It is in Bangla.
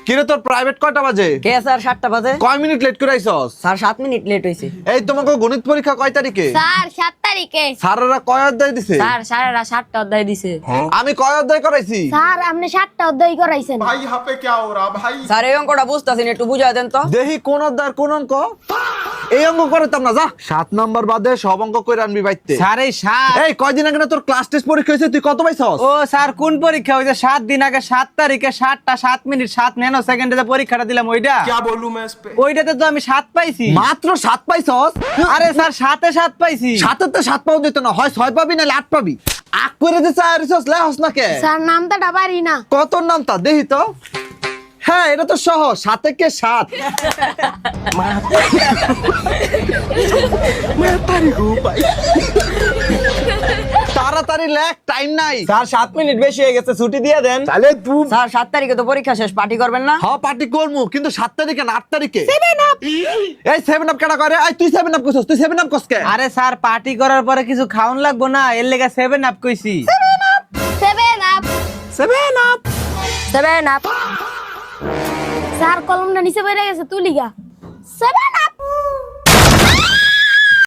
কিরে তোর প্রাইভেট কয়টা বাজে? কে স্যার 7টা বাজে। কয় মিনিট লেট করে আইছস? স্যার 7 মিনিট লেট হইছে। এই তোমাকে গণিত পরীক্ষা কয় তারিখে? স্যার 7 তারিখে। স্যাররা কয় অধ্যায় দিছে? স্যার স্যারেরা 7টা অধ্যায় দিছে। আমি কয় অধ্যায় করাইছি? স্যার আপনি 7টা অধ্যায় করাইছেন। भाई यहाँ पे क्या हो रहा भाई? স্যার এই অঙ্কটা বুঝতাছি না, একটু বুঝায় দেন তো। দেখি কোন অধ্যায়ের কোন অঙ্ক? এই অঙ্ক করতাম না, যা 7 নাম্বার বাদে সব অঙ্ক কইরা আনবি বাইতে। স্যার এই 7 এই কয়দিন আগে না তোর ক্লাস টেস্ট পরীক্ষা হইছে, তুই কত পাইছস? ও স্যার কোন পরীক্ষা হইছে? 7 দিন আগে 7 তারিখে 7টা 7 মিনিট 7 ন্যানো সেকেন্ডে যে পরীক্ষাটা দিলাম ওইটা। क्या बोलूं मैं इस पे? ওইটাতে তো আমি 7 পাইছি। মাত্র 7 পাইছস? আরে স্যার 7 এ 7 পাইছি। 7 তে 7 পাও দিত না, হয় 6 পাবি না 8 পাবি। আক করে দিছ আর রিসস লেহস না কে? স্যার নামটা ডাবারি না। কত নামটা দেখি তো। হ্যাঁ এটা তো সহজ, 7 কে 7। তাড়াতাড়ি লেখ, টাইম নাই। স্যার 7 মিনিট বেশি হয়ে গেছে, ছুটি দিয়ে দেন। তাহলে তুই স্যার 7 তারিখে তো পরীক্ষা শেষ, পার্টি করবেন না? হ্যাঁ পার্টি করমু, কিন্তু 7 তারিখে না 8 তারিখে। 7 আপ। এই 7 আপ কেডা করে? এই তুই 7 আপ কইছস, তুই 7 আপ কস কে? আরে স্যার পার্টি করার পরে কিছু খাওন লাগবো না, এর লেগে 7 আপ কইছি। 7 আপ। 7 আপ। 7 আপ। স্যার কলমটা নিচে পড়ে গেছে, তুলিগা। 7